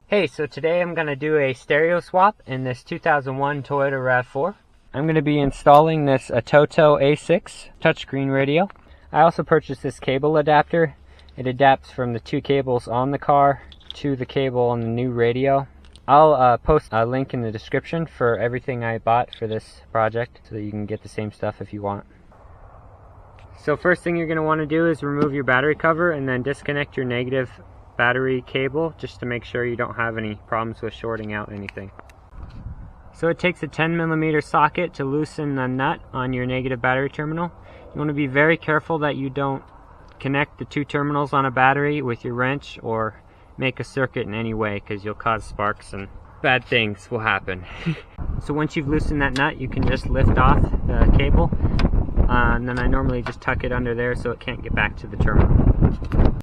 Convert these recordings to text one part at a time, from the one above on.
Hey, so today I'm going to do a stereo swap in this 2001 Toyota RAV4. I'm going to be installing this Atoto A6 touchscreen radio. I also purchased this cable adapter. It adapts from the two cables on the car to the cable on the new radio. I'll post a link in the description for everything I bought for this project so that you can get the same stuff if you want. So first thing you're going to want to do is remove your battery cover and then disconnect your negative battery cable just to make sure you don't have any problems with shorting out anything. So it takes a 10mm socket to loosen the nut on your negative battery terminal. You want to be very careful that you don't connect the two terminals on a battery with your wrench or make a circuit in any way, because you'll cause sparks and bad things will happen. So once you've loosened that nut, you can just lift off the cable, and then I normally just tuck it under there so it can't get back to the terminal.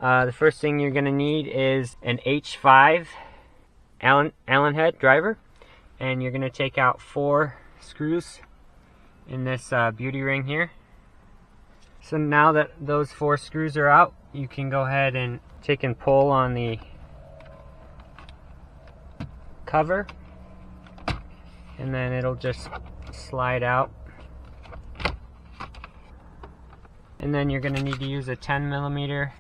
The first thing you're going to need is an H5 Allen head driver, and you're going to take out 4 screws in this beauty ring here. So now that those 4 screws are out, you can go ahead and take and pull on the cover, and then it'll just slide out. And then you're going to need to use a 10mm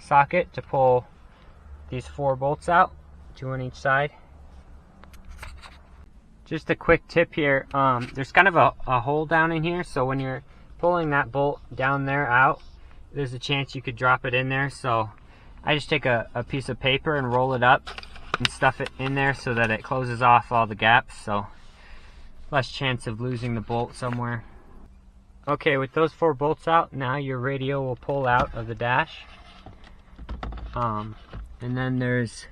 socket to pull these 4 bolts out, 2 on each side. Just a quick tip here, there's kind of a hole down in here, so when you're pulling that bolt down there out, there's a chance you could drop it in there. So I just take a piece of paper and roll it up and stuff it in there so that it closes off all the gaps, so less chance of losing the bolt somewhere. Okay, with those 4 bolts out, now your radio will pull out of the dash. And then there's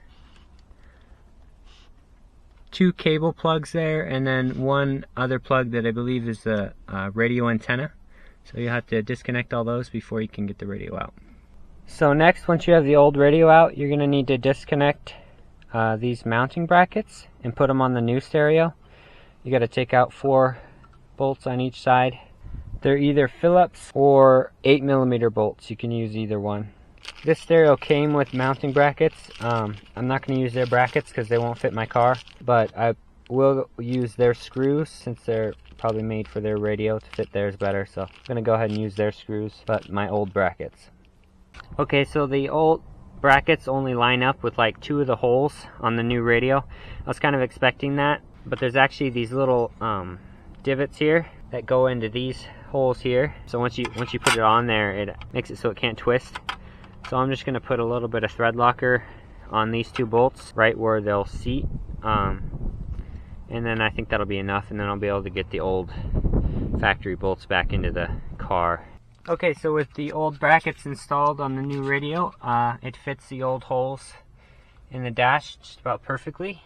2 cable plugs there, and then 1 other plug that I believe is the radio antenna. So you have to disconnect all those before you can get the radio out. So next, once you have the old radio out, you're going to need to disconnect these mounting brackets and put them on the new stereo. You got to take out 4 bolts on each side. They're either Phillips or 8mm bolts. You can use either one. This stereo came with mounting brackets. I'm not going to use their brackets because they won't fit my car, but I will use their screws since they're probably made for their radio to fit theirs better. So I'm going to go ahead and use their screws, but my old brackets. Okay, so the old brackets only line up with like 2 of the holes on the new radio. I was kind of expecting that, but there's actually these little divots here that go into these holes here. So once you put it on there, it makes it so it can't twist. So I'm just going to put a little bit of thread locker on these 2 bolts right where they'll seat, and then I think that'll be enough, and then I'll be able to get the old factory bolts back into the car. Okay, so with the old brackets installed on the new radio, it fits the old holes in the dash just about perfectly.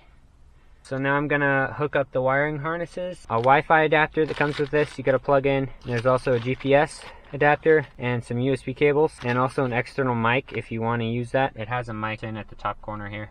So now I'm going to hook up the wiring harnesses. A Wi-Fi adapter that comes with this, you got to plug in. There's also a GPS adapter and some USB cables, and also an external mic if you want to use that. It has a mic in at the top corner here,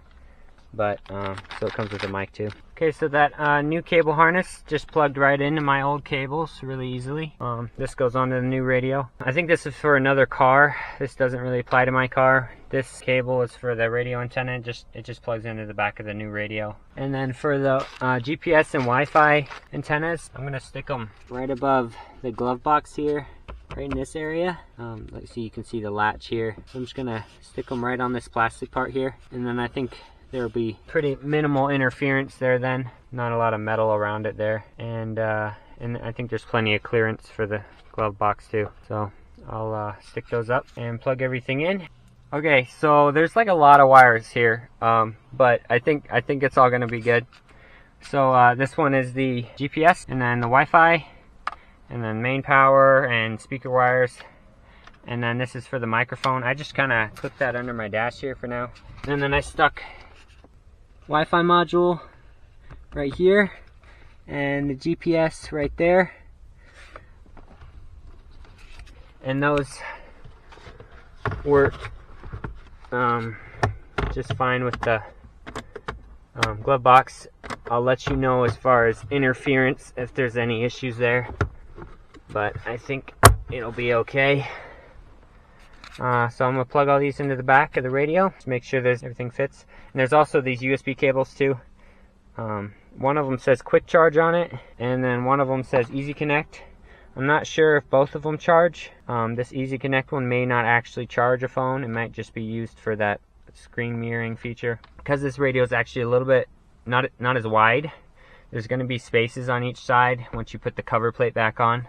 but so it comes with a mic too. Okay, so that new cable harness just plugged right into my old cables really easily. This goes onto the new radio. I think this is for another car. This doesn't really apply to my car. This cable is for the radio antenna. It just plugs into the back of the new radio. And then for the GPS and Wi-Fi antennas, I'm gonna stick them right above the glove box here, right in this area. Let's see, you can see the latch here. So I'm just gonna stick them right on this plastic part here, and then I think there will be pretty minimal interference there then. Not a lot of metal around it there. And I think there's plenty of clearance for the glove box too. So I'll stick those up and plug everything in. Okay, so there's like a lot of wires here, but I think it's all gonna be good. So this one is the GPS, and then the Wi-Fi, and then main power and speaker wires, and then this is for the microphone. I just kind of clipped that under my dash here for now. And then I stuck Wi-Fi module right here and the GPS right there, and those work just fine with the glove box. I'll let you know as far as interference if there's any issues there, but I think it'll be okay. So I'm gonna plug all these into the back of the radio to make sure everything fits. And there's also these USB cables too. One of them says quick charge on it, and then one of them says easy connect. I'm not sure if both of them charge. This easy connect one may not actually charge a phone. It might just be used for that screen mirroring feature. Because this radio is actually a little bit not as wide, there's going to be spaces on each side once you put the cover plate back on.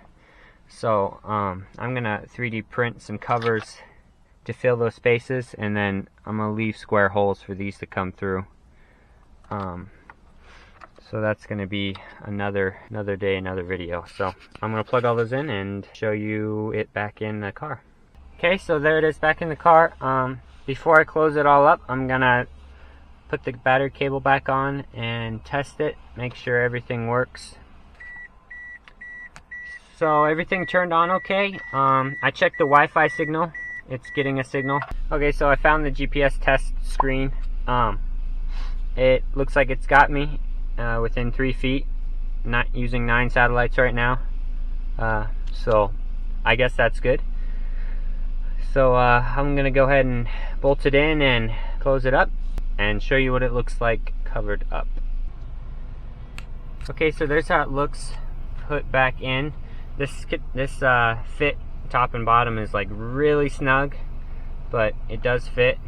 So I'm going to 3D print some covers to fill those spaces, and then I'm going to leave square holes for these to come through. So that's going to be another day, another video. So I'm going to plug all those in and show you it back in the car. Okay, so there it is back in the car. Before I close it all up, I'm going to put the battery cable back on and test it, make sure everything works. So everything turned on okay. I checked the Wi-Fi signal. It's getting a signal. Okay, so I found the GPS test screen. It looks like it's got me within 3 feet, not using 9 satellites right now, so I guess that's good. So I'm gonna go ahead and bolt it in and close it up and show you what it looks like covered up. Okay, so there's how it looks put back in. This fit top and bottom is like really snug, but it does fit.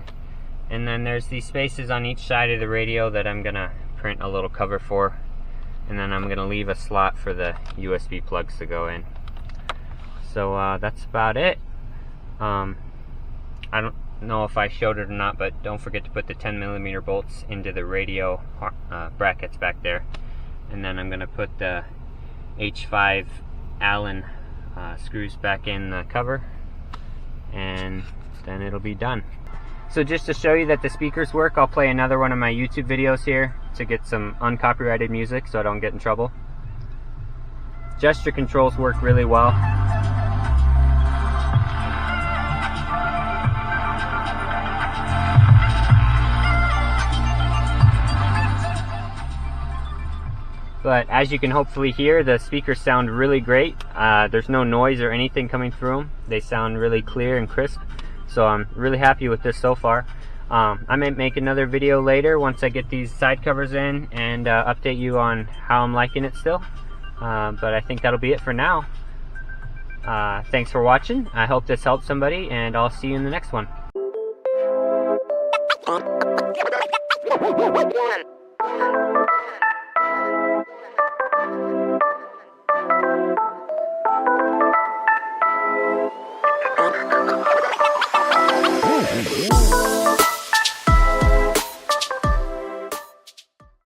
And then there's these spaces on each side of the radio that I'm gonna print a little cover for, and then I'm gonna leave a slot for the USB plugs to go in. So that's about it. I don't know if I showed it or not, but don't forget to put the 10mm bolts into the radio brackets back there. And then I'm gonna put the H5 Allen screws back in the cover, and then it'll be done. So just to show you that the speakers work, I'll play another one of my YouTube videos here to get some uncopyrighted music so I don't get in trouble. Gesture controls work really well. But as you can hopefully hear, the speakers sound really great. There's no noise or anything coming through them. They sound really clear and crisp. So I'm really happy with this so far. I may make another video later once I get these side covers in and update you on how I'm liking it still. But I think that'll be it for now. Thanks for watching. I hope this helped somebody, and I'll see you in the next one. Yeah.